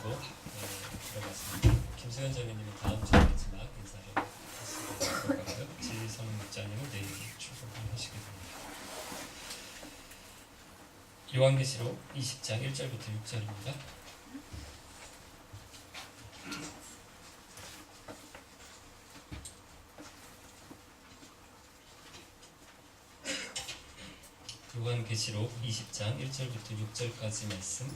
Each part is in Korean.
마치고 들어갔습니다. 김수현 장로님은 다음 주에 마지막 인사를 하시게 될 거고요. 지성 목자님은 내일 출석하시게 됩니다. 요한계시록 20장 1절부터 6절입니다. 요한계시록 20장 1절부터 6절까지 말씀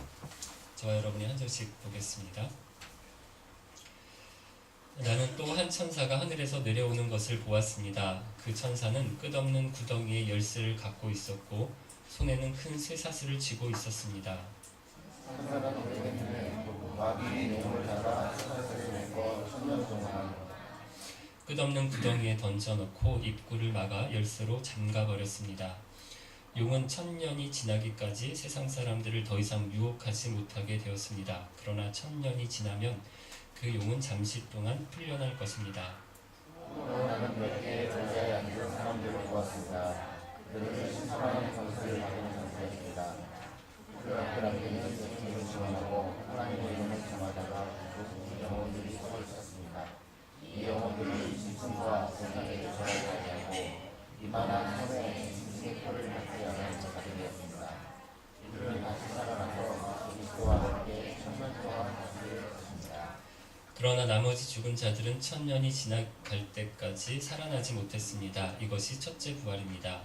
저와 여러분이 한 절씩 보겠습니다. 나는 또 한 천사가 하늘에서 내려오는 것을 보았습니다. 그 천사는 끝없는 구덩이의 열쇠를 갖고 있었고 손에는 큰 쇠사슬을 쥐고 있었습니다. 끝없는 구덩이에 던져놓고 입구를 막아 열쇠로 잠가버렸습니다. 용은 1000년이 지나기까지 세상 사람들을 더 이상 유혹하지 못하게 되었습니다. 그러나 1000년이 지나면 그 용은 잠시 동안 풀려날 것입니다. 나는 몇 개의 의자에 앉은 사람들을 보았습니다. 그들은 심판하는 권세를 가진 자들이었습니다. 그 앞에 남기는 예수님을 지원하고 하나님의 이름을 전하다가 영혼들이 서고 있었습니다. 이 영혼들이 짐승과 세상에 조절하지 아니하고 이만한 손에 짐승의 털을 받지 않은 자들이었습니다. 이들은 다시 살아나서 그리스도와 함께 천년 동안 다스릴 것입니다. 그러나 나머지 죽은 자들은 1000년이 지나갈 때까지 살아나지 못했습니다. 이것이 첫째 부활입니다.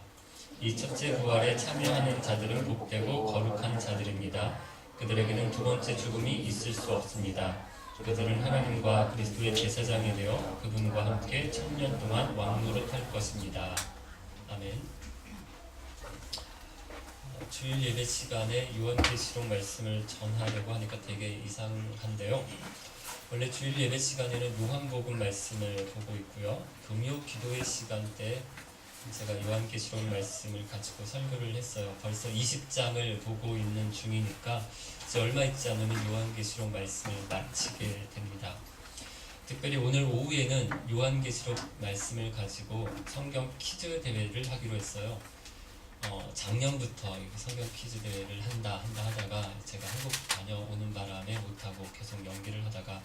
이 첫째 부활에 참여하는 자들은 복되고 거룩한 자들입니다. 그들에게는 두 번째 죽음이 있을 수 없습니다. 그들은 하나님과 그리스도의 제사장이 되어 그분과 함께 1000년 동안 왕노릇할 것입니다. 아멘. 주일 예배 시간에 요한계시록 말씀을 전하려고 하니까 되게 이상한데요. 원래 주일 예배 시간에는 요한복음 말씀을 보고 있고요. 금요 기도회 시간대 제가 요한계시록 말씀을 가지고 설교를 했어요. 벌써 20장을 보고 있는 중이니까 이제 얼마 있지 않으면 요한계시록 말씀을 마치게 됩니다. 특별히 오늘 오후에는 요한계시록 말씀을 가지고 성경 퀴즈 대회를 하기로 했어요. 작년부터 성경 퀴즈 대회를 한다 하다가 제가 한국 다녀오는 바람에 못하고 계속 연기를 하다가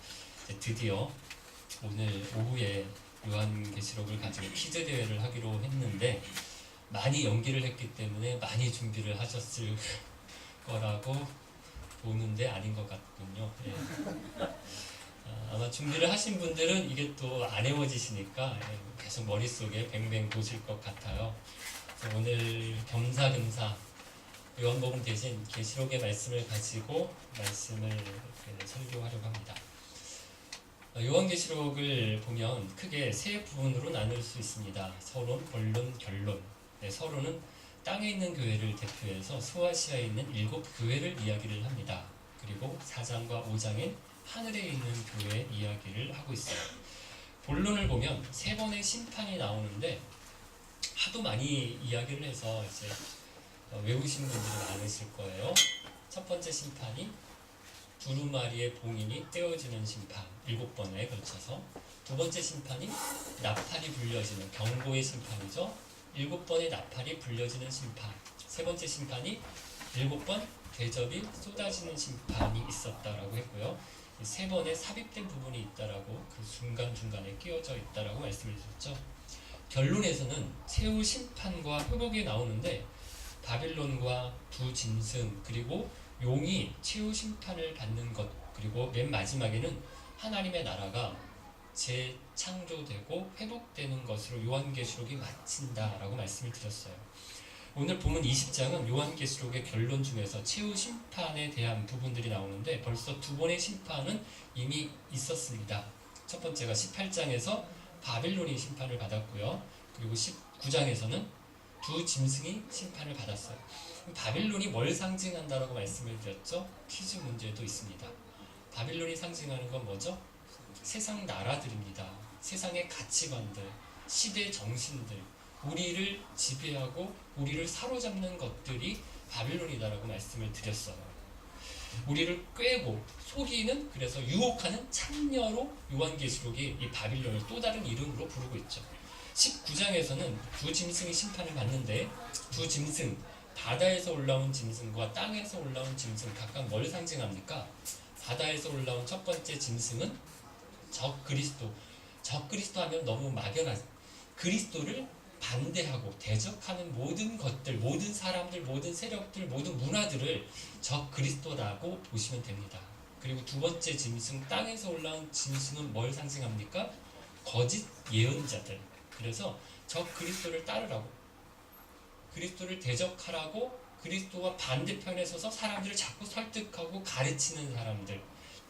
드디어 오늘 오후에 요한계시록을 가지고 퀴즈 대회를 하기로 했는데 많이 연기를 했기 때문에 많이 준비를 하셨을 거라고 보는데 아닌 것 같군요. 예. 아마 준비를 하신 분들은 이게 또 안 외워지시니까 계속 머릿속에 뱅뱅 도실 것 같아요. 오늘 겸사겸사 요한복음 대신 계시록의 말씀을 가지고 말씀을 설교하려고 합니다. 요한계시록을 보면 크게 세 부분으로 나눌 수 있습니다. 서론, 본론, 결론. 서론은 땅에 있는 교회를 대표해서 소아시아에 있는 7교회를 이야기를 합니다. 그리고 4장과 5장엔 하늘에 있는 교회 이야기를 하고 있어요. 본론을 보면 3번의 심판이 나오는데 하도 많이 이야기를 해서 이제 외우신 분들이 많으실 거예요. 첫 번째 심판이 두루마리의 봉인이 떼어지는 심판 7번에 걸쳐서, 두 번째 심판이 나팔이 불려지는 경고의 심판이죠. 7번의 나팔이 불려지는 심판. 세 번째 심판이 7번 대접이 쏟아지는 심판이 있었다라고 했고요. 세 번의 삽입된 부분이 있다라고 그 중간중간에 끼워져 있다라고 말씀을 드렸죠. 결론에서는 세후 심판과 회복이 나오는데 바빌론과 두 짐승 그리고 용이 최후 심판을 받는 것, 그리고 맨 마지막에는 하나님의 나라가 재창조되고 회복되는 것으로 요한계시록이 마친다라고 말씀을 드렸어요. 오늘 보면 20장은 요한계시록의 결론 중에서 최후 심판에 대한 부분들이 나오는데 벌써 두 번의 심판은 이미 있었습니다. 첫 번째가 18장에서 바빌론이 심판을 받았고요. 그리고 19장에서는 두 짐승이 심판을 받았어요. 바빌론이 뭘 상징한다라고 말씀을 드렸죠? 퀴즈 문제도 있습니다. 바빌론이 상징하는 건 뭐죠? 세상 나라들입니다. 세상의 가치관들, 시대 정신들, 우리를 지배하고 우리를 사로잡는 것들이 바빌론이다라고 말씀을 드렸어요. 우리를 꿰고 속이는, 그래서 유혹하는 창녀로 요한계시록이 이 바빌론을 또 다른 이름으로 부르고 있죠. 19장에서는 두 짐승이 심판을 받는데 두 짐승, 바다에서 올라온 짐승과 땅에서 올라온 짐승 각각 뭘 상징합니까? 바다에서 올라온 첫 번째 짐승은 적 그리스도. 적 그리스도 하면 너무 막연하죠. 그리스도를 반대하고 대적하는 모든 것들, 모든 사람들, 모든 세력들, 모든 문화들을 적 그리스도라고 보시면 됩니다. 그리고 두 번째 짐승, 땅에서 올라온 짐승은 뭘 상징합니까? 거짓 예언자들. 그래서 적 그리스도를 따르라고, 그리스도를 대적하라고, 그리스도와 반대편에 서서 사람들을 자꾸 설득하고 가르치는 사람들,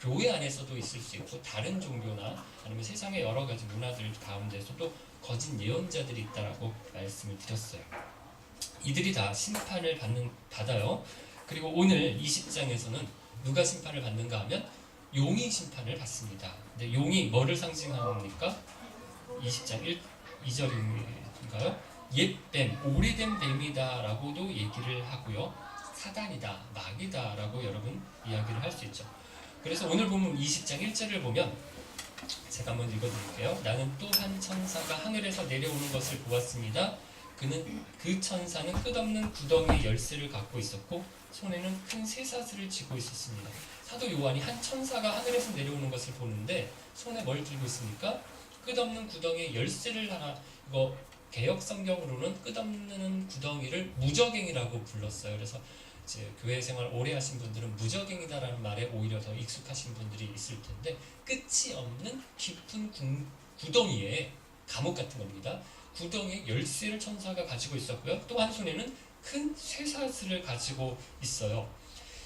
교회 안에서도 있을 수 있고 다른 종교나 아니면 세상의 여러 가지 문화들 가운데서도 거짓 예언자들이 있다라고 말씀을 드렸어요. 이들이 다 심판을 받아요. 그리고 오늘 20장에서는 누가 심판을 받는가 하면 용이 심판을 받습니다. 근데 용이 뭐를 상징합니까? 20장 2절인가요? 옛뱀, 오래된 뱀이다 라고도 얘기를 하고요. 사단이다, 마귀다 라고 여러분 이야기를 할 수 있죠. 그래서 오늘 보면 20장 1절을 보면 제가 한번 읽어드릴게요. 나는 또 한 천사가 하늘에서 내려오는 것을 보았습니다. 그 천사는 끝없는 구덩이의 열쇠를 갖고 있었고 손에는 큰 쇠사슬을 쥐고 있었습니다. 사도 요한이 한 천사가 하늘에서 내려오는 것을 보는데 손에 뭘 들고 있습니까? 끝없는 구덩이의 열쇠를 하나, 이거 개역 성경으로는 끝없는 구덩이를 무저갱이라고 불렀어요. 그래서 이제 교회 생활 오래 하신 분들은 무저갱이다라는 말에 오히려 더 익숙하신 분들이 있을 텐데, 끝이 없는 깊은 구덩이에, 감옥 같은 겁니다. 구덩이에 열쇠를 천사가 가지고 있었고요. 또 한 손에는 큰 쇠사슬을 가지고 있어요.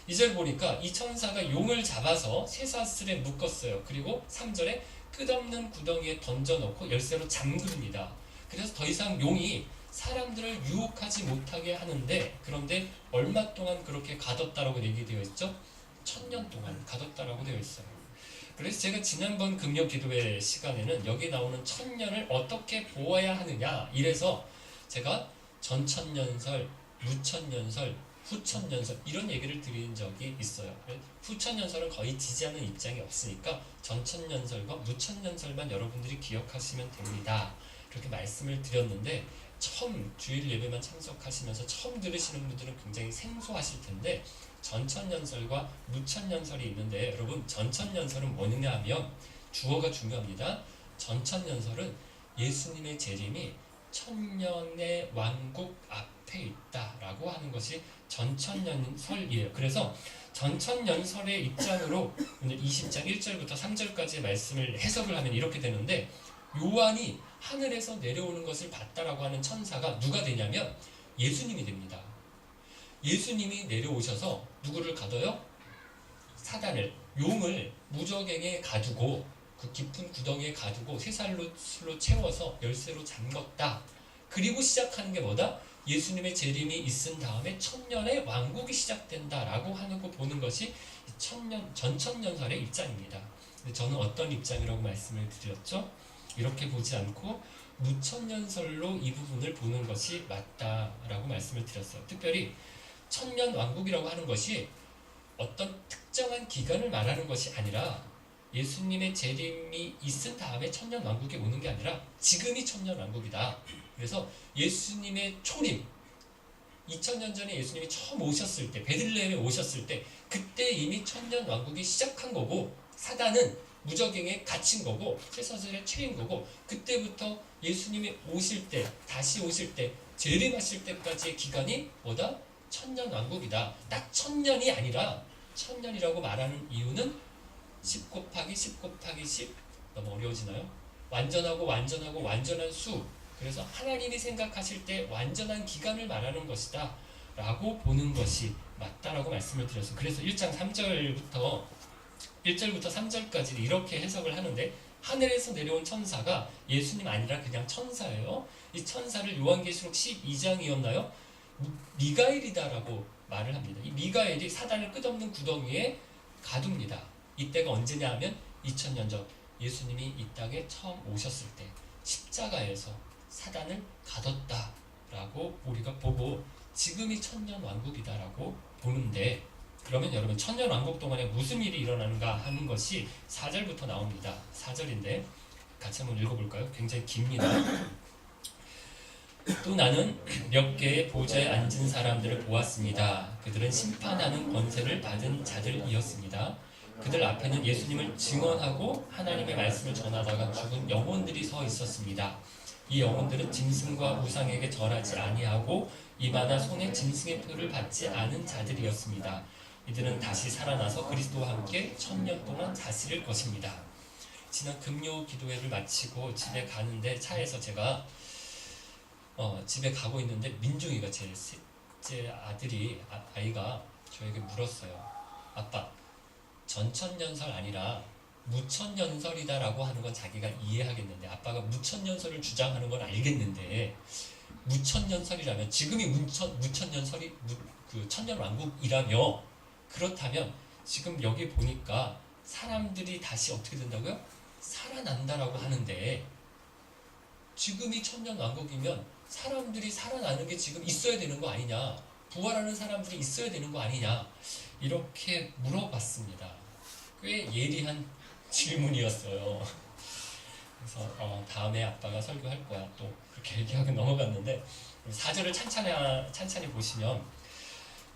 이절 보니까 이 천사가 용을 잡아서 쇠사슬에 묶었어요. 그리고 3절에 끝없는 구덩이에 던져놓고 열쇠로 잠깁니다. 그래서 더 이상 용이 사람들을 유혹하지 못하게 하는데, 그런데 얼마 동안 그렇게 가뒀다라고 얘기되어 있죠? 1000년 동안 가뒀다라고 되어 있어요. 그래서 제가 지난번 금요 기도회 시간에는 여기 나오는 1000년을 어떻게 보아야 하느냐, 이래서 제가 전천년설, 무천년설, 후천년설 이런 얘기를 드린 적이 있어요. 후천년설은 거의 지지하는 입장이 없으니까 전천년설과 무천년설만 여러분들이 기억하시면 됩니다. 그렇게 말씀을 드렸는데, 처음 주일 예배만 참석하시면서 처음 들으시는 분들은 굉장히 생소하실 텐데, 전천년설과 무천년설이 있는데, 여러분 전천년설은 뭐냐 하면 주어가 중요합니다. 전천년설은 예수님의 재림이 천년의 왕국 앞에 있다라고 하는 것이 전천년설이에요. 그래서 전천년설의 입장으로 오늘 20장 1절부터 3절까지의 말씀을 해석을 하면 이렇게 되는데, 요한이 하늘에서 내려오는 것을 봤다라고 하는 천사가 누가 되냐면 예수님이 됩니다. 예수님이 내려오셔서 누구를 가둬요? 사단을, 용을 무저갱에 가두고 그 깊은 구덩이에 가두고 쇠살로 채워서 열쇠로 잠궜다. 그리고 시작하는 게 뭐다? 예수님의 재림이 있은 다음에 천년의 왕국이 시작된다라고 하는 거 보는 것이 전천년설의 입장입니다. 근데 저는 어떤 입장이라고 말씀을 드렸죠? 이렇게 보지 않고 무천년설로 이 부분을 보는 것이 맞다라고 말씀을 드렸어요. 특별히 천년 왕국이라고 하는 것이 어떤 특정한 기간을 말하는 것이 아니라, 예수님의 재림이 있은 다음에 천년 왕국이 오는 게 아니라 지금이 천년 왕국이다. 그래서 예수님의 초림, 2000년 전에 예수님이 처음 오셨을 때, 베들레헴에 오셨을 때, 그때 이미 천년 왕국이 시작한 거고, 사단은 무저갱에 갇힌 거고, 쇠사슬에 채인 거고, 그때부터 예수님이 오실 때, 다시 오실 때, 재림하실 때까지의 기간이 뭐다? 천년 왕국이다. 딱 1000년이 아니라, 1000년이라고 말하는 이유는 10 곱하기 10 곱하기 10, 너무 어려워지나요? 완전하고 완전한 수. 그래서 하나님이 생각하실 때 완전한 기간을 말하는 것이다 라고 보는 것이 맞다라고 말씀을 드렸어요. 그래서 1장 3절부터 1절부터 3절까지 이렇게 해석을 하는데, 하늘에서 내려온 천사가 예수님 아니라 그냥 천사예요. 이 천사를 요한계시록 12장이었나요? 미가엘이다라고 말을 합니다. 이 미가엘이 사단을 끝없는 구덩이에 가둡니다. 이때가 언제냐 하면 2000년 전 예수님이 이 땅에 처음 오셨을 때 십자가에서 사단을 가뒀다라고 우리가 보고, 지금이 천년 왕국이다라고 보는데, 그러면 여러분 천년 왕국 동안에 무슨 일이 일어나는가 하는 것이 4절부터 나옵니다. 4절인데 같이 한번 읽어볼까요? 굉장히 깁니다. 또 나는 몇 개의 보좌에 앉은 사람들을 보았습니다. 그들은 심판하는 권세를 받은 자들이었습니다. 그들 앞에는 예수님을 증언하고 하나님의 말씀을 전하다가 죽은 영혼들이 서 있었습니다. 이 영혼들은 짐승과 우상에게 절하지 아니하고 이마나 손에 짐승의 표를 받지 않은 자들이었습니다. 이들은 다시 살아나서 그리스도와 함께 1000년 동안 다스릴 것입니다. 지난 금요 기도회를 마치고 집에 가는데 차에서 제가 집에 가고 있는데 민중이가 제 아이가 저에게 물었어요. 아빠, 전천년설 아니라 무천년설이다라고 하는 건 자기가 이해하겠는데, 아빠가 무천년설을 주장하는 건 알겠는데, 무천년설이라면 지금이 무천년설이 그 천년왕국이라며, 그렇다면 지금 여기 보니까 사람들이 다시 어떻게 된다고요? 살아난다라고 하는데, 지금이 천년왕국이면 사람들이 살아나는 게 지금 있어야 되는 거 아니냐, 부활하는 사람들이 있어야 되는 거 아니냐, 이렇게 물어봤습니다. 꽤 예리한 질문이었어요. 그래서 다음에 아빠가 설교할 거야, 또 그렇게 얘기하고 넘어갔는데, 4절을 찬찬히 보시면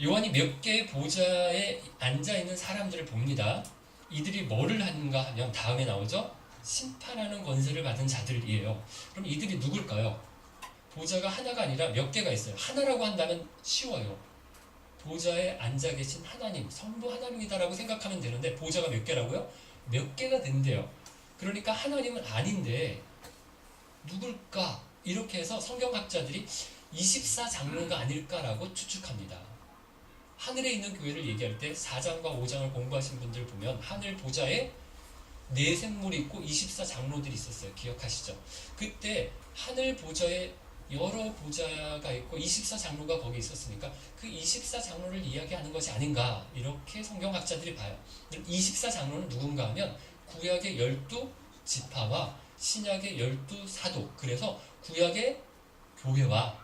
요한이 몇 개의 보좌에 앉아있는 사람들을 봅니다. 이들이 뭐를 하는가 하면 다음에 나오죠. 심판하는 권세를 받은 자들이에요. 그럼 이들이 누굴까요? 보좌가 하나가 아니라 몇 개가 있어요. 하나라고 한다면 쉬워요. 보좌에 앉아 계신 하나님, 성부 하나님이다라고 생각하면 되는데, 보좌가 몇 개라고요? 몇 개가 된대요. 그러니까 하나님은 아닌데 누굴까? 이렇게 해서 성경학자들이 24장로가 아닐까라고 추측합니다. 하늘에 있는 교회를 얘기할 때 4장과 5장을 공부하신 분들 보면 하늘 보좌에 4생물이 있고 24장로들이 있었어요. 기억하시죠? 그때 하늘 보좌에 여러 보좌가 있고 24장로가 거기 있었으니까 그 24장로를 이야기하는 것이 아닌가, 이렇게 성경학자들이 봐요. 24장로는 누군가 하면 구약의 12지파와 신약의 12사도, 그래서 구약의 교회와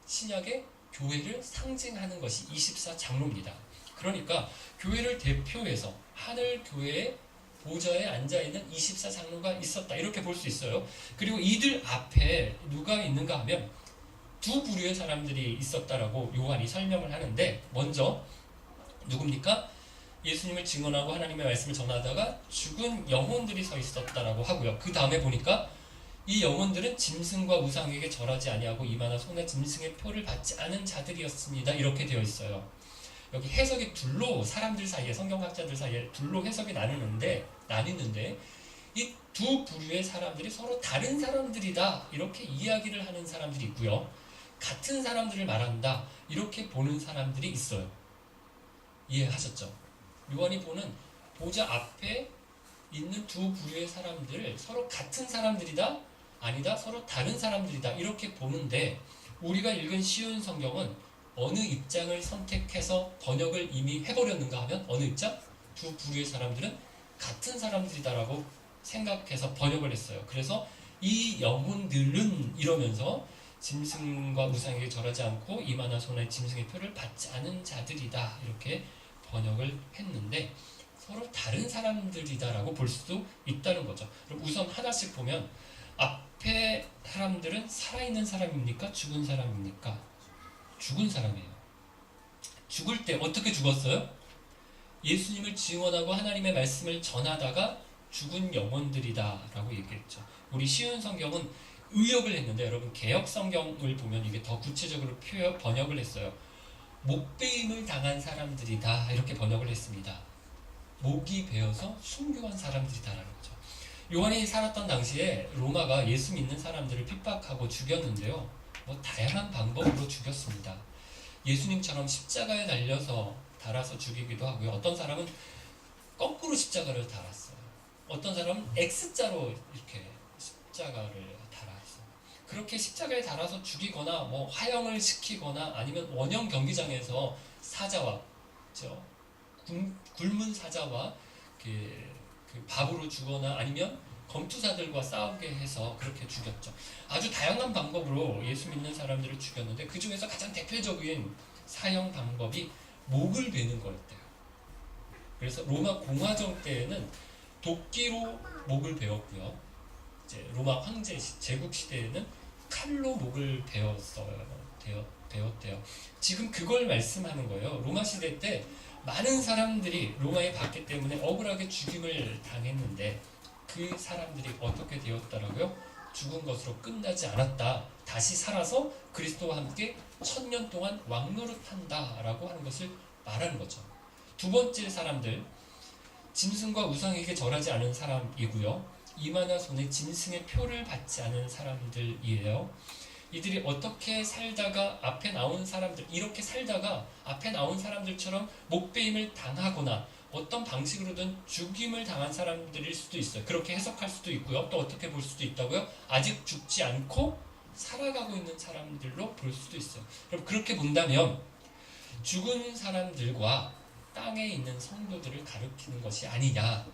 신약의 교회를 상징하는 것이 24장로입니다. 그러니까 교회를 대표해서 하늘 교회의 보좌에 앉아있는 24장로가 있었다, 이렇게 볼 수 있어요. 그리고 이들 앞에 누가 있는가 하면 두 부류의 사람들이 있었다라고 요한이 설명을 하는데, 먼저 누굽니까? 예수님을 증언하고 하나님의 말씀을 전하다가 죽은 영혼들이 서 있었다라고 하고요. 그 다음에 보니까 이 영혼들은 짐승과 우상에게 절하지 아니하고 이마나 손에 짐승의 표를 받지 않은 자들이었습니다, 이렇게 되어 있어요. 여기 해석이 둘로, 사람들 사이에, 성경학자들 사이에 둘로 해석이 나뉘는데 이 두 부류의 사람들이 서로 다른 사람들이다, 이렇게 이야기를 하는 사람들이 있고요. 같은 사람들을 말한다, 이렇게 보는 사람들이 있어요. 이해하셨죠? 요한이 보는 보좌 앞에 있는 두 부류의 사람들을 서로 같은 사람들이다, 아니다, 서로 다른 사람들이다, 이렇게 보는데, 우리가 읽은 쉬운 성경은 어느 입장을 선택해서 번역을 이미 해버렸는가 하면 어느 입장? 두 부류의 사람들은 같은 사람들이다라고 생각해서 번역을 했어요. 그래서 이 영혼들은 이러면서 짐승과 우상에게 절하지 않고 이마나 손에 짐승의 표를 받지 않은 자들이다, 이렇게 번역을 했는데 서로 다른 사람들이다라고 볼 수도 있다는 거죠. 그럼 우선 하나씩 보면, 앞에 사람들은 살아있는 사람입니까? 죽은 사람입니까? 죽은 사람이에요. 죽을 때 어떻게 죽었어요? 예수님을 증언하고 하나님의 말씀을 전하다가 죽은 영혼들이다 라고 얘기했죠. 우리 쉬운 성경은 의역을 했는데, 여러분 개역 성경을 보면 이게 더 구체적으로 번역을 했어요. 목베임을 당한 사람들이다, 이렇게 번역을 했습니다. 목이 베어서 순교한 사람들이다라는 거죠. 요한이 살았던 당시에 로마가 예수 믿는 사람들을 핍박하고 죽였는데요, 다양한 방법으로 죽였습니다. 예수님처럼 십자가에 달아서 죽이기도 하고요. 어떤 사람은 거꾸로 십자가를 달았어요. 어떤 사람은 X자로 이렇게 십자가를 달았어요. 그렇게 십자가에 달아서 죽이거나 화형을 시키거나 아니면 원형 경기장에서 사자와 굶은 사자와 그 밥으로 주거나 아니면 검투사들과 싸우게 해서 그렇게 죽였죠. 아주 다양한 방법으로 예수 믿는 사람들을 죽였는데, 그 중에서 가장 대표적인 사형 방법이 목을 베는 거였대요. 그래서 로마 공화정 때에는 도끼로 목을 베었고요. 이제 로마 황제 제국 시대에는 칼로 목을 베었어요. 되었대요. 지금 그걸 말씀하는 거예요. 로마 시대 때 많은 사람들이 로마에 받기 때문에 억울하게 죽임을 당했는데 그 사람들이 어떻게 되었다라고요? 죽은 것으로 끝나지 않았다. 다시 살아서 그리스도와 함께 1000년 동안 왕노릇한다라고 하는 것을 말하는 거죠. 두 번째 사람들, 짐승과 우상에게 절하지 않은 사람이고요. 이마나 손에 짐승의 표를 받지 않은 사람들이에요. 이들이 어떻게 살다가 앞에 나온 사람들, 이렇게 살다가 앞에 나온 사람들처럼 목베임을 당하거나 어떤 방식으로든 죽임을 당한 사람들일 수도 있어요. 그렇게 해석할 수도 있고요. 또 어떻게 볼 수도 있다고요? 아직 죽지 않고 살아가고 있는 사람들로 볼 수도 있어요. 그럼 그렇게 본다면 죽은 사람들과 땅에 있는 성도들을 가리키는 것이 아니냐.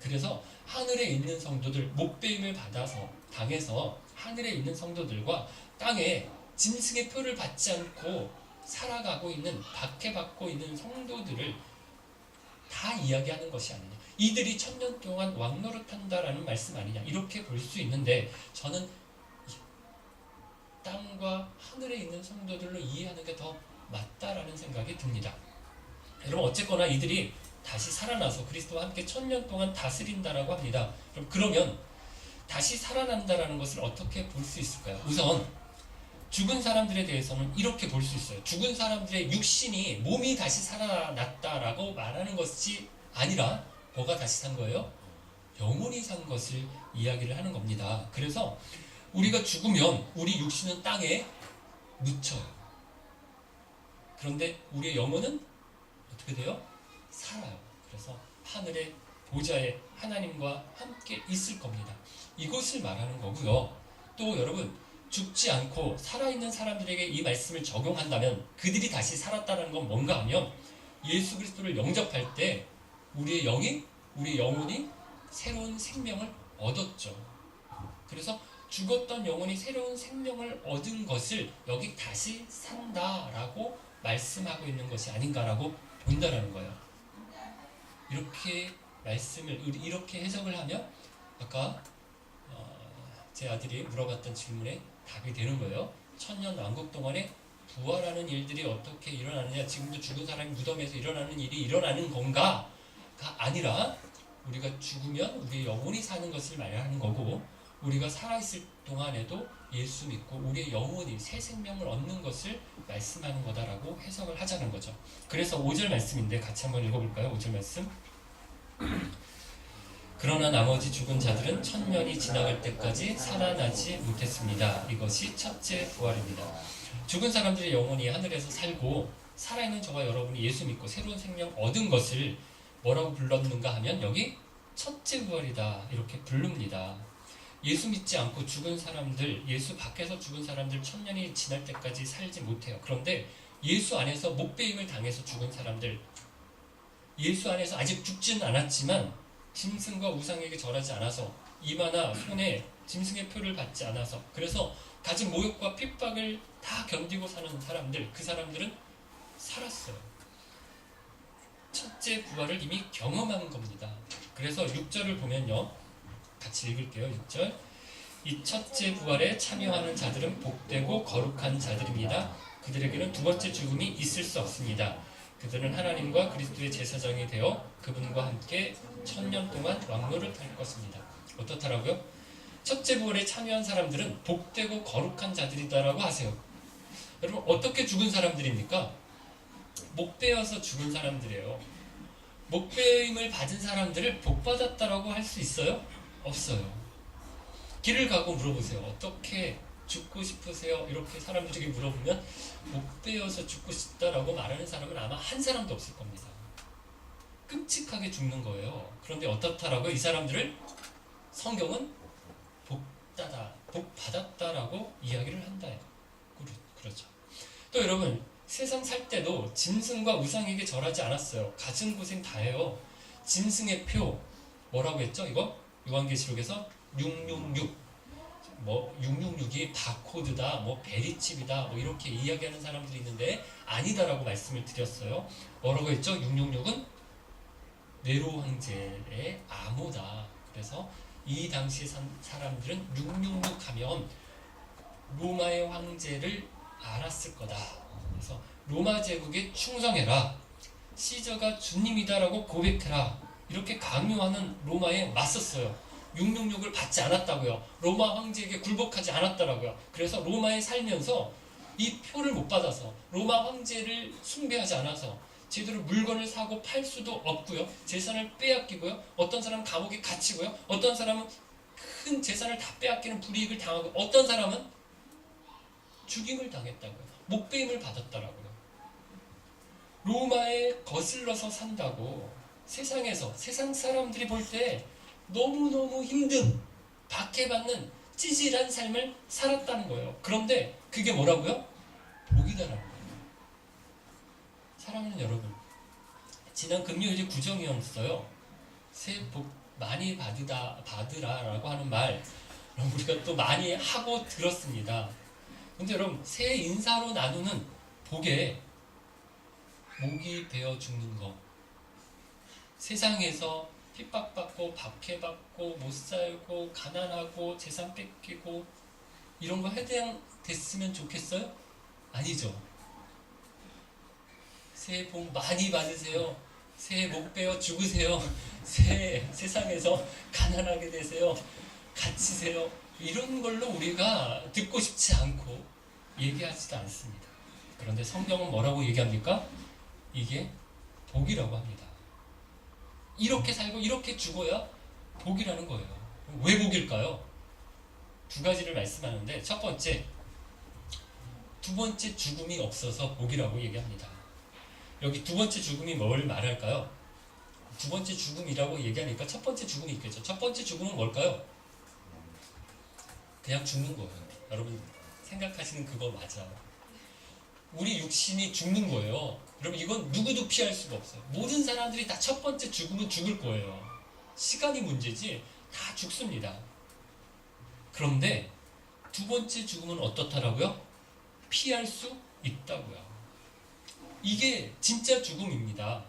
그래서 하늘에 있는 성도들, 목베임을 받아서 당해서 하늘에 있는 성도들과 땅에 짐승의 표를 받지 않고 살아가고 있는, 박해받고 있는 성도들을 다 이야기하는 것이 아니냐. 이들이 1000년 동안 왕노릇한다라는 말씀 아니냐. 이렇게 볼 수 있는데 저는 땅과 하늘에 있는 성도들로 이해하는 게 더 맞다라는 생각이 듭니다. 여러분 어쨌거나 이들이 다시 살아나서 그리스도와 함께 1000년 동안 다스린다라고 합니다. 그러면 다시 살아난다라는 것을 어떻게 볼 수 있을까요? 우선 죽은 사람들에 대해서는 이렇게 볼 수 있어요. 죽은 사람들의 육신이, 몸이 다시 살아났다라고 말하는 것이 아니라 뭐가 다시 산 거예요? 영혼이 산 것을 이야기를 하는 겁니다. 그래서 우리가 죽으면 우리 육신은 땅에 묻혀요. 그런데 우리의 영혼은 어떻게 돼요? 살아요. 그래서 하늘의 보좌에 하나님과 함께 있을 겁니다. 이것을 말하는 거고요. 또 여러분 죽지 않고 살아있는 사람들에게 이 말씀을 적용한다면 그들이 다시 살았다는 건 뭔가 하면 예수 그리스도를 영접할 때 우리의 영혼이 새로운 생명을 얻었죠. 그래서 죽었던 영혼이 새로운 생명을 얻은 것을 여기 다시 산다라고 말씀하고 있는 것이 아닌가라고 본다라는 거예요. 이렇게 말씀을 이렇게 해석을 하면 아까 제 아들이 물어봤던 질문에 답이 되는 거예요. 1000년 왕국 동안에 부활하는 일들이 어떻게 일어나느냐, 지금도 죽은 사람이 무덤에서 일어나는 일이 일어나는 건가가 아니라 우리가 죽으면 우리의 영혼이 사는 것을 말하는 거고, 우리가 살아있을 동안에도 예수 믿고 우리의 영혼이 새 생명을 얻는 것을 말씀하는 거다라고 해석을 하자는 거죠. 그래서 5절 말씀인데 같이 한번 읽어볼까요? 5절 말씀. 그러나 나머지 죽은 자들은 1000년이 지나갈 때까지 살아나지 못했습니다. 이것이 첫째 부활입니다. 죽은 사람들의 영혼이 하늘에서 살고 살아있는 저와 여러분이 예수 믿고 새로운 생명 얻은 것을 뭐라고 불렀는가 하면 여기 첫째 부활이다 이렇게 부릅니다. 예수 믿지 않고 죽은 사람들, 예수 밖에서 죽은 사람들 1000년이 지날 때까지 살지 못해요. 그런데 예수 안에서 목베임을 당해서 죽은 사람들, 예수 안에서 아직 죽지는 않았지만 짐승과 우상에게 절하지 않아서 이마나 손에 짐승의 표를 받지 않아서 그래서 가진 모욕과 핍박을 다 견디고 사는 사람들, 그 사람들은 살았어요. 첫째 부활을 이미 경험한 겁니다. 그래서 6절을 보면요, 같이 읽을게요. 6절. 이 첫째 부활에 참여하는 자들은 복되고 거룩한 자들입니다. 그들에게는 두 번째 죽음이 있을 수 없습니다. 그들은 하나님과 그리스도의 제사장이 되어 그분과 함께 1000년 동안 왕노를 할 것입니다. 어떻다라고요? 첫째 부활에 참여한 사람들은 복되고 거룩한 자들이다라고 하세요. 여러분 어떻게 죽은 사람들입니까? 목베어서 죽은 사람들이에요. 목베임을 받은 사람들을 복받았다라고 할 수 있어요? 없어요. 길을 가고 물어보세요. 어떻게 죽고 싶으세요? 이렇게 사람들에게 물어보면 목베어서 죽고 싶다라고 말하는 사람은 아마 한 사람도 없을 겁니다. 끔찍하게 죽는 거예요. 그런데 어떻다라고 이 사람들을 성경은 복받았다라고 이야기를 한다요. 그렇죠. 또 여러분 세상 살 때도 짐승과 우상에게 절하지 않았어요. 가진 고생 다 해요. 짐승의 표 뭐라고 했죠? 이거 요한계시록에서 666 666이 바코드다, 베리칩이다, 이렇게 이야기하는 사람들이 있는데 아니다라고 말씀을 드렸어요. 뭐라고 했죠? 666은 네로 황제의 암호다. 그래서 이 당시 사람들은 666 하면 로마의 황제를 알았을 거다. 그래서 로마 제국에 충성해라. 시저가 주님이다라고 고백해라. 이렇게 강요하는 로마에 맞섰어요. 666을 받지 않았다고요. 로마 황제에게 굴복하지 않았더라고요. 그래서 로마에 살면서 이 표를 못 받아서 로마 황제를 숭배하지 않아서 제대로 물건을 사고 팔 수도 없고요. 재산을 빼앗기고요. 어떤 사람은 감옥에 갇히고요. 어떤 사람은 큰 재산을 다 빼앗기는 불이익을 당하고 어떤 사람은 죽임을 당했다고요. 목배임을 받았더라고요. 로마에 거슬러서 산다고 세상에서 세상 사람들이 볼 때 너무너무 힘든 박해받는 찌질한 삶을 살았다는 거예요. 그런데 그게 뭐라고요? 복이다라는 거예요. 사랑하는 여러분, 지난 금요일이 구정이었어요. 새해 복 많이 받으라라고 하는 말 우리가 또 많이 하고 들었습니다. 근데 여러분, 새해 인사로 나누는 복에 목이 베어 죽는 거, 세상에서 핍박받고 박해받고 못 살고 가난하고 재산 뺏기고 이런 거 해당됐으면 좋겠어요? 아니죠. 새해 복 많이 받으세요. 새해 목 베어 죽으세요. 새해 세상에서 가난하게 되세요. 갇히세요. 이런 걸로 우리가 듣고 싶지 않고 얘기하지도 않습니다. 그런데 성경은 뭐라고 얘기합니까? 이게 복이라고 합니다. 이렇게 살고 이렇게 죽어야 복이라는 거예요. 왜 복일까요? 두 가지를 말씀하는데 첫 번째, 두 번째 죽음이 없어서 복이라고 얘기합니다. 여기 두 번째 죽음이 뭘 말할까요? 두 번째 죽음이라고 얘기하니까 첫 번째 죽음이 있겠죠. 첫 번째 죽음은 뭘까요? 그냥 죽는 거예요. 여러분 생각하시는 그거 맞아. 우리 육신이 죽는 거예요. 여러분 이건 누구도 피할 수가 없어요. 모든 사람들이 다 첫 번째 죽음은 죽을 거예요. 시간이 문제지 다 죽습니다. 그런데 두 번째 죽음은 어떻다라고요? 피할 수 있다고요. 이게 진짜 죽음입니다.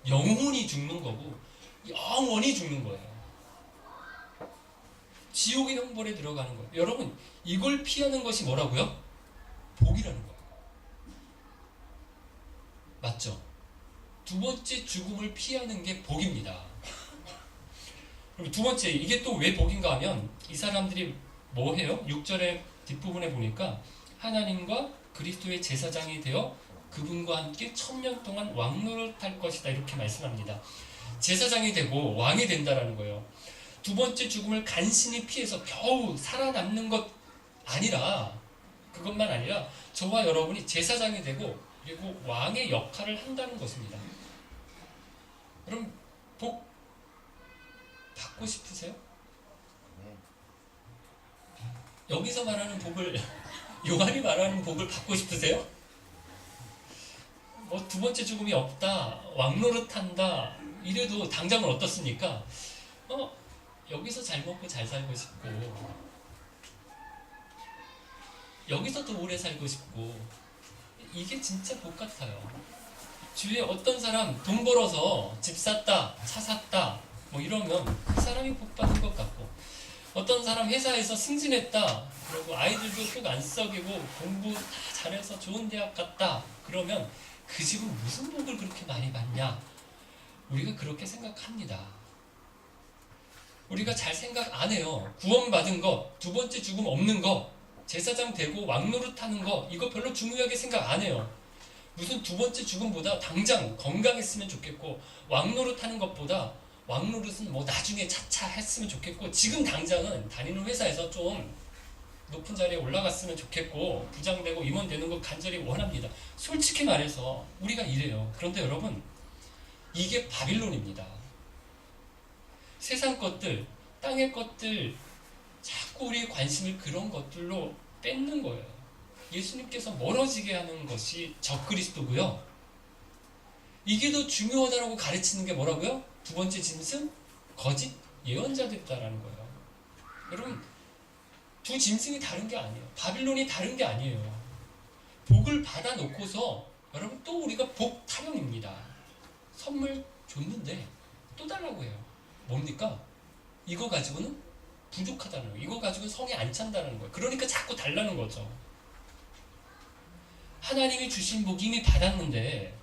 영혼이 죽는 거고 영원히 죽는 거예요. 지옥의 형벌에 들어가는 거예요. 여러분 이걸 피하는 것이 뭐라고요? 복이라는 거예요. 맞죠? 두 번째 죽음을 피하는 게 복입니다. 그리고 두 번째, 이게 또 왜 복인가 하면 이 사람들이 뭐 해요? 6절의 뒷부분에 보니까 하나님과 그리스도의 제사장이 되어 그분과 함께 1000년 동안 왕노릇할 것이다 이렇게 말씀합니다. 제사장이 되고 왕이 된다라는 거예요. 두 번째 죽음을 간신히 피해서 겨우 살아남는 것 아니라 그것만 아니라 저와 여러분이 제사장이 되고 그리고 왕의 역할을 한다는 것입니다. 여러분 복 받고 싶으세요? 여기서 말하는 복을 요한이 말하는 복을 받고 싶으세요? 뭐 두 번째 죽음이 없다, 왕노릇한다 이래도 당장은 어떻습니까? 여기서 잘 먹고 잘 살고 싶고 여기서 더 오래 살고 싶고 이게 진짜 복 같아요. 주위에 어떤 사람 돈 벌어서 집 샀다, 차 샀다 뭐 이러면 그 사람이 복 받은 것 같고 어떤 사람 회사에서 승진했다 그리고 아이들도 흙 안 썩이고 공부 다 잘해서 좋은 대학 갔다 그러면 그 집은 무슨 복을 그렇게 많이 받냐 우리가 그렇게 생각합니다. 우리가 잘 생각 안 해요. 구원받은 거, 두 번째 죽음 없는 거, 제사장 되고 왕노릇하는 거 이거 별로 중요하게 생각 안 해요. 무슨 두 번째 죽음보다 당장 건강했으면 좋겠고 왕노릇하는 것보다 왕노릇은 뭐 나중에 차차 했으면 좋겠고 지금 당장은 다니는 회사에서 좀 높은 자리에 올라갔으면 좋겠고 부장되고 임원 되는 거 간절히 원합니다. 솔직히 말해서 우리가 이래요. 그런데 여러분 이게 바빌론입니다. 세상 것들, 땅의 것들 자꾸 우리의 관심을 그런 것들로 뺏는 거예요. 예수님께서 멀어지게 하는 것이 적그리스도고요. 이게 더 중요하다고 가르치는 게 뭐라고요? 두 번째 짐승? 거짓 예언자들이다라는 거예요. 여러분 두 짐승이 다른 게 아니에요. 바빌론이 다른 게 아니에요. 복을 받아놓고서 여러분 또 우리가 복 타령입니다. 선물 줬는데 또 달라고 해요. 뭡니까? 이거 가지고는 부족하다는 거예요. 이거 가지고는 성에 안 찬다는 거예요. 그러니까 자꾸 달라는 거죠. 하나님이 주신 복 이미 받았는데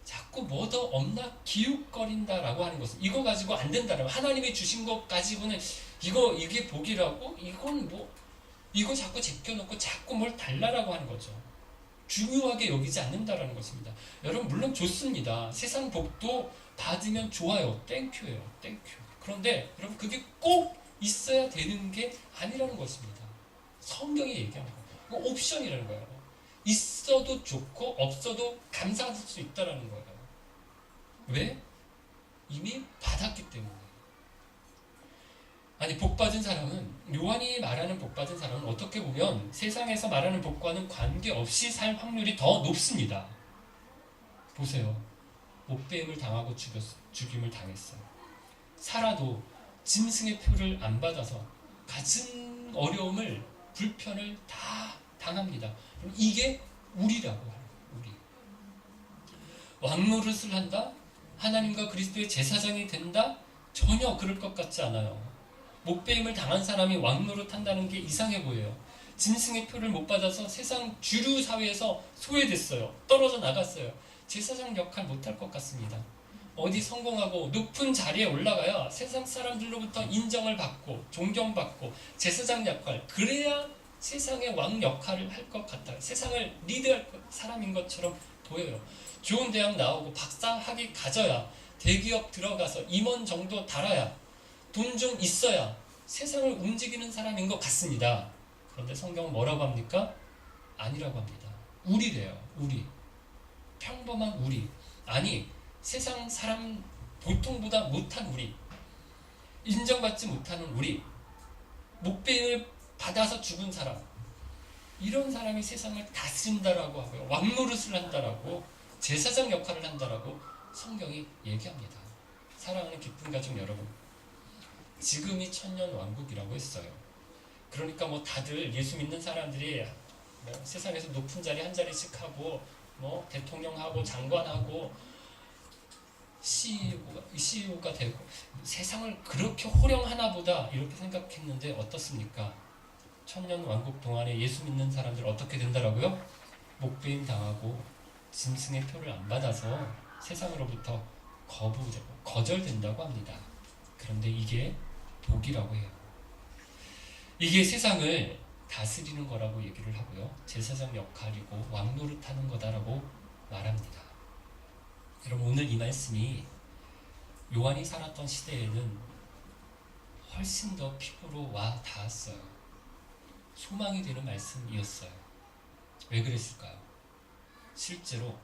자꾸 뭐 더 없나 기웃거린다라고 하는 것은 이거 가지고 안 된다라고 하나님이 주신 것 가지고는 이게 복이라고? 이건 뭐 이거 자꾸 제껴놓고 자꾸 뭘 달라라고 하는 거죠. 중요하게 여기지 않는다라는 것입니다. 여러분 물론 좋습니다. 세상 복도 받으면 좋아요. 땡큐예요. 땡큐. 그런데 여러분 그게 꼭 있어야 되는 게 아니라는 것입니다. 성경이 얘기하는 거예요. 이거 옵션이라는 거예요. 있어도 좋고 없어도 감사할 수 있다라는 거예요. 왜? 이미 받았기 때문에. 아니 복받은 사람은 요한이 말하는 복받은 사람은 어떻게 보면 세상에서 말하는 복과는 관계없이 살 확률이 더 높습니다. 보세요. 목배임을 당하고 죽임을 당했어요. 살아도 짐승의 표를 안 받아서 갖은 어려움을 불편을 다 당합니다. 그럼 이게 우리라고 하는 거예요. 우리. 왕노릇을 한다? 하나님과 그리스도의 제사장이 된다? 전혀 그럴 것 같지 않아요. 목배임을 당한 사람이 왕노릇 한다는 게 이상해 보여요. 짐승의 표를 못 받아서 세상 주류 사회에서 소외됐어요. 떨어져 나갔어요. 제사장 역할 못할 것 같습니다. 어디 성공하고 높은 자리에 올라가야 세상 사람들로부터 인정을 받고 존경받고 제사장 역할, 그래야 세상의 왕 역할을 할 것 같아요. 세상을 리드할 사람인 것처럼 보여요. 좋은 대학 나오고 박사 학위 가져야 대기업 들어가서 임원 정도 달아야 돈 좀 있어야 세상을 움직이는 사람인 것 같습니다. 그런데 성경은 뭐라고 합니까? 아니라고 합니다. 우리래요. 우리. 평범한 우리. 아니 세상 사람 보통보다 못한 우리. 인정받지 못하는 우리. 목배임을 받아서 죽은 사람. 이런 사람이 세상을 다스린다라고 하고요. 왕노릇을 한다라고 제사장 역할을 한다라고 성경이 얘기합니다. 사랑하는 기쁜 가족 여러분, 지금이 천년왕국이라고 했어요. 그러니까 뭐 다들 예수 믿는 사람들이 뭐 세상에서 높은 자리 한 자리씩 하고 뭐 대통령하고 장관하고 CEO가 되고 세상을 그렇게 호령하나 보다 이렇게 생각했는데 어떻습니까? 천년왕국 동안에 예수 믿는 사람들 어떻게 된다라고요? 목배임 당하고 짐승의 표를 안 받아서 세상으로부터 거부되고 거절된다고 합니다. 그런데 이게 복이라고 해요. 이게 세상을 다스리는 거라고 얘기를 하고요. 제사장 역할이고 왕노릇하는 거다라고 말합니다. 여러분 오늘 이 말씀이 요한이 살았던 시대에는 훨씬 더 피부로 와 닿았어요. 소망이 되는 말씀이었어요. 왜 그랬을까요? 실제로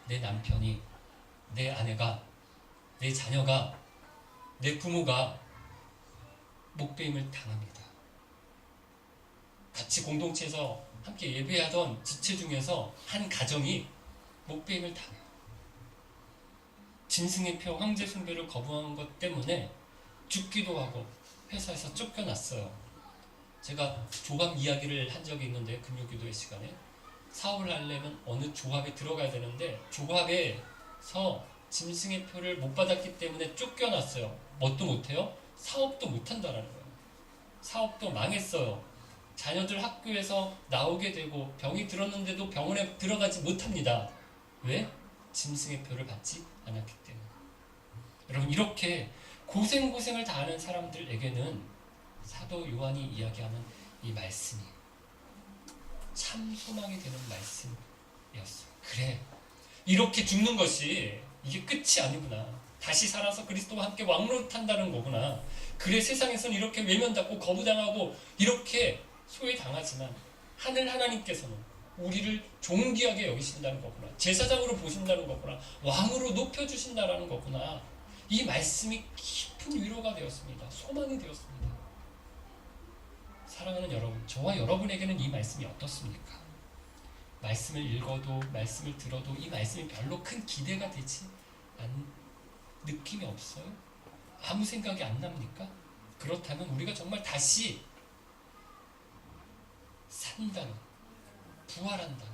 내 남편이, 내 아내가, 내 자녀가, 내 부모가 목배임을 당합니다. 같이 공동체에서 함께 예배하던 지체 중에서 한 가정이 목배임을 당해요. 짐승의 표 황제 숭배를 거부한 것 때문에 죽기도 하고 회사에서 쫓겨났어요. 제가 조합 이야기를 한 적이 있는데 금요기도의 시간에 사업을 하려면 어느 조합에 들어가야 되는데 조합에서 짐승의 표를 못 받았기 때문에 쫓겨났어요. 뭣도 못해요? 사업도 못한다라는 거예요. 사업도 망했어요. 자녀들 학교에서 나오게 되고 병이 들었는데도 병원에 들어가지 못합니다. 왜? 짐승의 표를 받지 않았기 때문에. 여러분 이렇게 고생을 다하는 사람들에게는 사도 요한이 이야기하는 이 말씀이 참 소망이 되는 말씀이었어요. 그래, 이렇게 죽는 것이 이게 끝이 아니구나. 다시 살아서 그리스도와 함께 왕노릇한다는 거구나. 그래, 세상에서는 이렇게 외면받고 거부당하고 이렇게 소외당하지만 하늘 하나님께서는 우리를 존귀하게 여기신다는 거구나. 제사장으로 보신다는 거구나. 왕으로 높여주신다는 거구나. 이 말씀이 깊은 위로가 되었습니다. 소망이 되었습니다. 사랑하는 여러분, 저와 여러분에게는 이 말씀이 어떻습니까? 말씀을 읽어도 말씀을 들어도 이 말씀이 별로 큰 기대가 되지 않는 느낌이 없어요? 아무 생각이 안 납니까? 그렇다면 우리가 정말 다시 산다는, 부활한다는,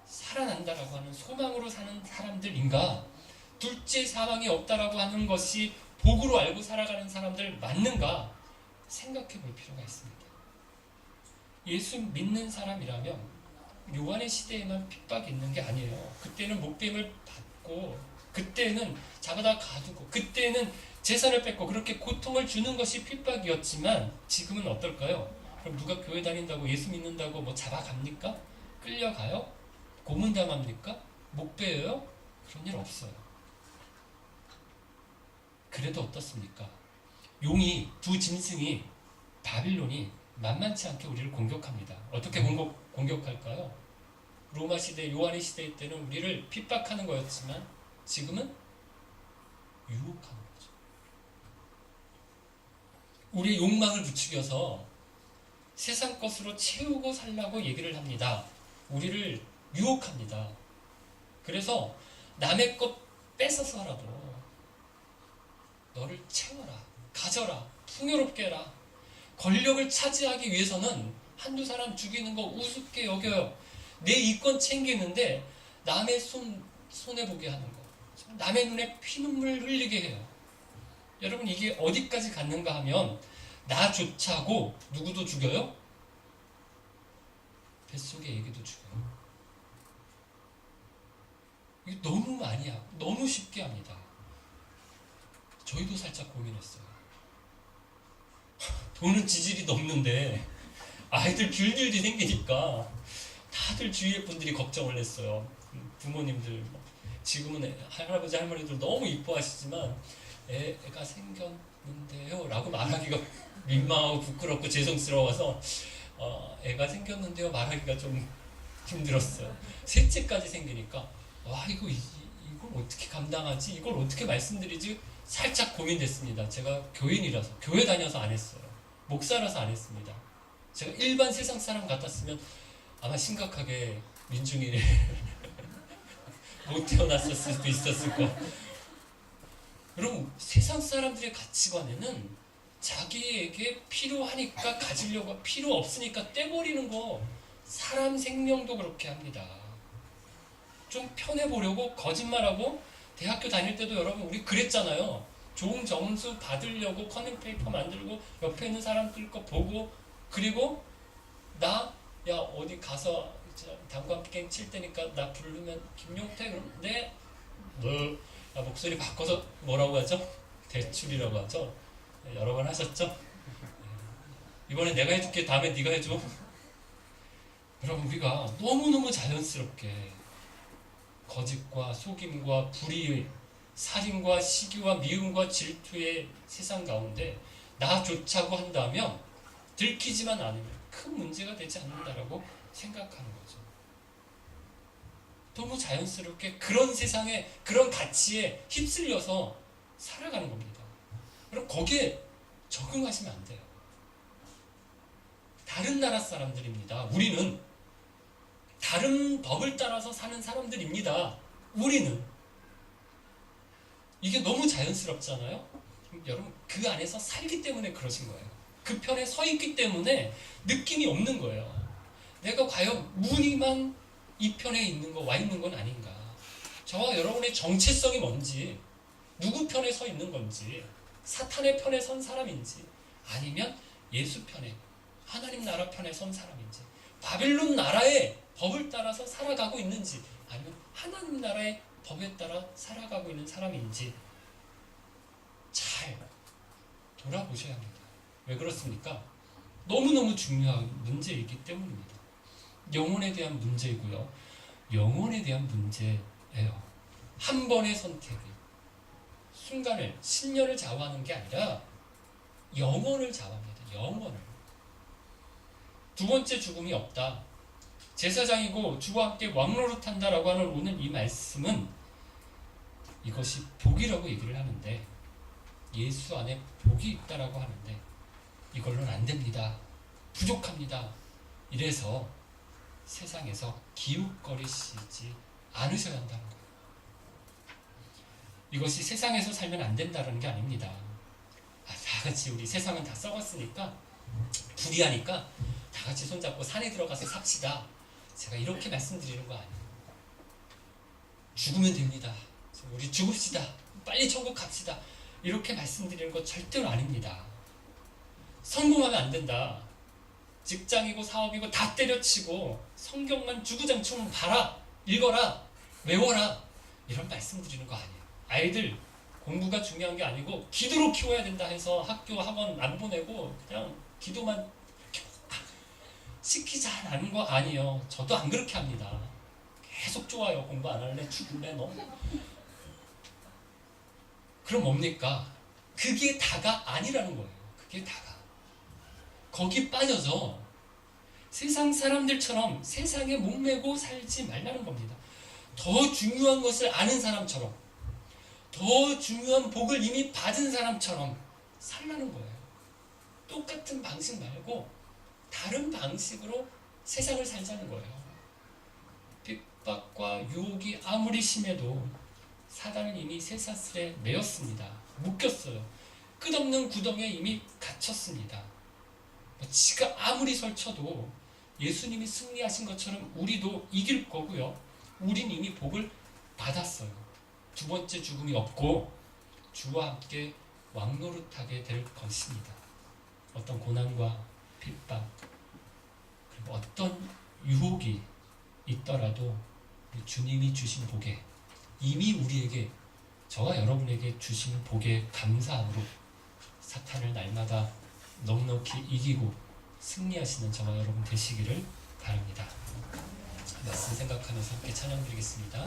살아난다라고 하는 소망으로 사는 사람들인가? 둘째 사망이 없다라고 하는 것이 복으로 알고 살아가는 사람들 맞는가? 생각해 볼 필요가 있습니다. 예수 믿는 사람이라면 요한의 시대에만 핍박이 있는 게 아니에요. 그때는 목뱀을 받고, 그때는 잡아다 가두고, 그때는 재산을 뺏고 그렇게 고통을 주는 것이 핍박이었지만 지금은 어떨까요? 그럼 누가 교회 다닌다고 예수 믿는다고 뭐 잡아갑니까? 끌려가요? 고문당합니까? 목배여요? 그런 일 없어요. 그래도 어떻습니까? 용이, 두 짐승이, 바빌론이 만만치 않게 우리를 공격합니다. 어떻게 공격할까요? 로마 시대, 요한의 시대 때는 우리를 핍박하는 거였지만 지금은 유혹하는 거죠. 우리의 욕망을 부추겨서 세상 것으로 채우고 살라고 얘기를 합니다. 우리를 유혹합니다. 그래서 남의 것 뺏어서라도 너를 채워라, 가져라, 풍요롭게 해라. 권력을 차지하기 위해서는 한두 사람 죽이는 거 우습게 여겨요. 내 이권 챙기는데 남의 손해보게 하는 거, 남의 눈에 피눈물 흘리게 해요. 여러분, 이게 어디까지 갔는가 하면 나 좋자고 누구도 죽여요? 뱃속의 애기도 죽여요. 이게 너무 많이 하고 너무 쉽게 합니다. 저희도 살짝 고민했어요. 돈은 지질이 넘는데 아이들 줄줄이 생기니까 다들 주위의 분들이 걱정을 했어요. 부모님들, 지금은 할아버지 할머니들 너무 이뻐하시지만 애가 생겼는데요 라고 말하기가 민망하고 부끄럽고 죄송스러워서 애가 생겼는데요 말하기가 좀 힘들었어요. 셋째까지 생기니까 와, 이걸 어떻게 감당하지? 이걸 어떻게 말씀드리지? 살짝 고민됐습니다. 제가 교인이라서, 교회 다녀서 안 했어요. 목사라서 안 했습니다. 제가 일반 세상 사람 같았으면 아마 심각하게 민중이를 못 태어났을 수도 있었을 거예요. 여러분, 세상 사람들의 가치관에는 자기에게 필요하니까 가지려고, 필요 없으니까 떼버리는 거, 사람 생명도 그렇게 합니다. 좀 편해보려고 거짓말하고, 대학교 다닐 때도 여러분 우리 그랬잖아요. 좋은 점수 받으려고 커닝페이퍼 만들고 옆에 있는 사람들 거 보고, 그리고 야 어디 가서 당구한 게임 칠 때니까 나 부르면 김용태, 그럼 네? 목소리 바꿔서 뭐라고 하죠? 대출이라고 하죠. 여러 번 하셨죠? 이번에 내가 해줄게, 다음에 네가 해줘. 여러분, 우리가 너무너무 자연스럽게 거짓과 속임과 불의, 살인과 시기와 미움과 질투의 세상 가운데 나 좋자고 한다면 들키지만 않으면 큰 문제가 되지 않는다라고 생각하는 거죠. 너무 자연스럽게 그런 세상에, 그런 가치에 휩쓸려서 살아가는 겁니다. 그럼 거기에 적응하시면 안 돼요. 다른 나라 사람들입니다. 우리는 다른 법을 따라서 사는 사람들입니다. 우리는. 이게 너무 자연스럽잖아요. 여러분, 그 안에서 살기 때문에 그러신 거예요. 그 편에 서 있기 때문에 느낌이 없는 거예요. 내가 과연 무늬만 이 편에 있는 거, 와 있는 건 아닌가. 저와 여러분의 정체성이 뭔지, 누구 편에 서 있는 건지, 사탄의 편에 선 사람인지, 아니면 예수 편에, 하나님 나라 편에 선 사람인지, 바빌론 나라의 법을 따라서 살아가고 있는지, 아니면 하나님 나라의 법에 따라 살아가고 있는 사람인지 잘 돌아보셔야 합니다. 왜 그렇습니까? 너무너무 중요한 문제이기 때문입니다. 영혼에 대한 문제이고요. 영혼에 대한 문제예요. 한 번의 선택이 순간을, 신년을 좌우하는 게 아니라 영혼을 좌우합니다. 영혼을. 두 번째 죽음이 없다. 제사장이고 주와 함께 왕노릇한다라고 하는 오늘 이 말씀은 이것이 복이라고 얘기를 하는데, 예수 안에 복이 있다라고 하는데 이걸로는 안 됩니다. 부족합니다. 이래서 세상에서 기웃거리시지 않으셔야 한다는 거예요. 이것이 세상에서 살면 안 된다는 게 아닙니다. 다 같이 우리 세상은 다 썩었으니까, 불의하니까 다 같이 손잡고 산에 들어가서 삽시다. 제가 이렇게 말씀드리는 거 아니에요. 죽으면 됩니다. 우리 죽읍시다. 빨리 천국 갑시다. 이렇게 말씀드리는 거 절대로 아닙니다. 성공하면 안 된다. 직장이고 사업이고 다 때려치고 성경만 주구장창 봐라, 읽어라, 외워라 이런 말씀 드리는 거 아니에요. 아이들 공부가 중요한 게 아니고 기도로 키워야 된다 해서 학교 학원 안 보내고 그냥 기도만 시키자는 거 아니에요. 저도 안 그렇게 합니다. 계속 좋아요. 공부 안 할래? 죽을래 너? 그럼 뭡니까? 그게 다가 아니라는 거예요. 그게 다가. 거기 빠져서 세상 사람들처럼 세상에 목매고 살지 말라는 겁니다. 더 중요한 것을 아는 사람처럼, 더 중요한 복을 이미 받은 사람처럼 살라는 거예요. 똑같은 방식 말고 다른 방식으로 세상을 살자는 거예요. 핍박과 유혹이 아무리 심해도 사단은 이미 쇠사슬에 매였습니다. 묶였어요. 끝없는 구덩이에 이미 갇혔습니다. 지가 아무리 설쳐도 예수님이 승리하신 것처럼 우리도 이길 거고요. 우린 이미 복을 받았어요. 두 번째 죽음이 없고 주와 함께 왕노릇하게 될 것입니다. 어떤 고난과 핍박 그리고 어떤 유혹이 있더라도 주님이 주신 복에 이미 우리에게 저와 여러분에게 주신 복에 감사함으로 사탄을 날마다 넉넉히 이기고 승리하시는 저와 여러분 되시기를 바랍니다. 말씀 생각하면서 함께 찬양 드리겠습니다.